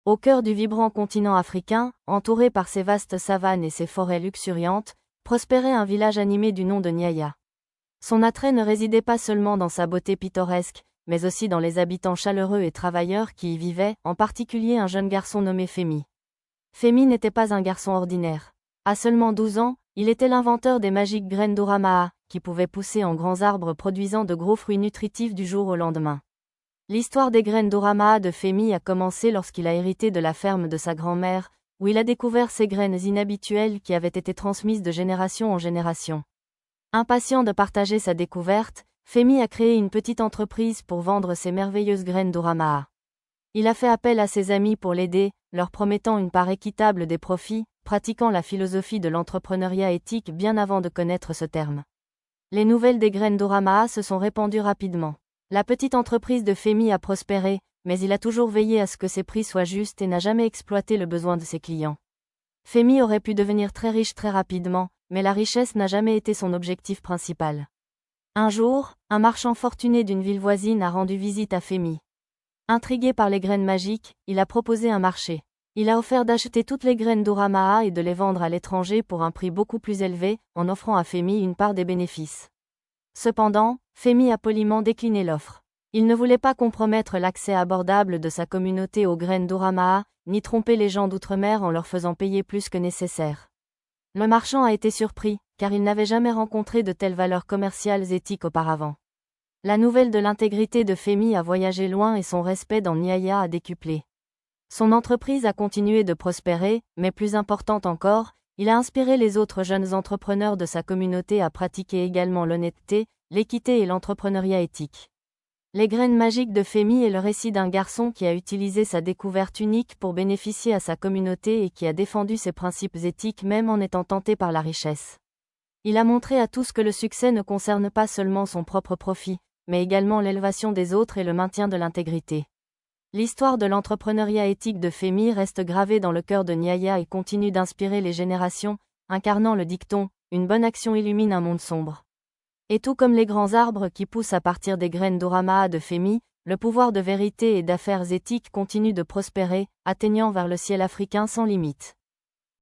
Au cœur du vibrant continent africain, entouré par ses vastes savanes et ses forêts luxuriantes, prospérait un village animé du nom de Nyaya. Son attrait ne résidait pas seulement dans sa beauté pittoresque, mais aussi dans les habitants chaleureux et travailleurs qui y vivaient, en particulier un jeune garçon nommé Femi. Femi n'était pas un garçon ordinaire. À seulement 12 ans, il était l'inventeur des magiques graines d'Oramaa, qui pouvaient pousser en grands arbres produisant de gros fruits nutritifs du jour au lendemain. L'histoire des graines d'Oramaa de Femi a commencé lorsqu'il a hérité de la ferme de sa grand-mère, où il a découvert ces graines inhabituelles qui avaient été transmises de génération en génération. Impatient de partager sa découverte, Femi a créé une petite entreprise pour vendre ces merveilleuses graines d'Oramaa. Il a fait appel à ses amis pour l'aider, leur promettant une part équitable des profits, pratiquant la philosophie de l'entrepreneuriat éthique bien avant de connaître ce terme. Les nouvelles des graines d'Oramaa se sont répandues rapidement. La petite entreprise de Femi a prospéré, mais il a toujours veillé à ce que ses prix soient justes et n'a jamais exploité le besoin de ses clients. Femi aurait pu devenir très riche très rapidement, mais la richesse n'a jamais été son objectif principal. Un jour, un marchand fortuné d'une ville voisine a rendu visite à Femi. Intrigué par les graines magiques, il a proposé un marché. Il a offert d'acheter toutes les graines d'Oramaa et de les vendre à l'étranger pour un prix beaucoup plus élevé, en offrant à Femi une part des bénéfices. Cependant, Femi a poliment décliné l'offre. Il ne voulait pas compromettre l'accès abordable de sa communauté aux graines d'Oramaa, ni tromper les gens d'outre-mer en leur faisant payer plus que nécessaire. Le marchand a été surpris, car il n'avait jamais rencontré de telles valeurs commerciales éthiques auparavant. La nouvelle de l'intégrité de Femi a voyagé loin et son respect dans Nyaya a décuplé. Son entreprise a continué de prospérer, mais plus importante encore, il a inspiré les autres jeunes entrepreneurs de sa communauté à pratiquer également l'honnêteté, l'équité et l'entrepreneuriat éthique. Les graines magiques de Femi est le récit d'un garçon qui a utilisé sa découverte unique pour bénéficier à sa communauté et qui a défendu ses principes éthiques même en étant tenté par la richesse. Il a montré à tous que le succès ne concerne pas seulement son propre profit, mais également l'élévation des autres et le maintien de l'intégrité. L'histoire de l'entrepreneuriat éthique de Femi reste gravée dans le cœur de Nyaya et continue d'inspirer les générations, incarnant le dicton « Une bonne action illumine un monde sombre ». Et tout comme les grands arbres qui poussent à partir des graines d'Oramaa de Femi, le pouvoir de vérité et d'affaires éthiques continue de prospérer, atteignant vers le ciel africain sans limite.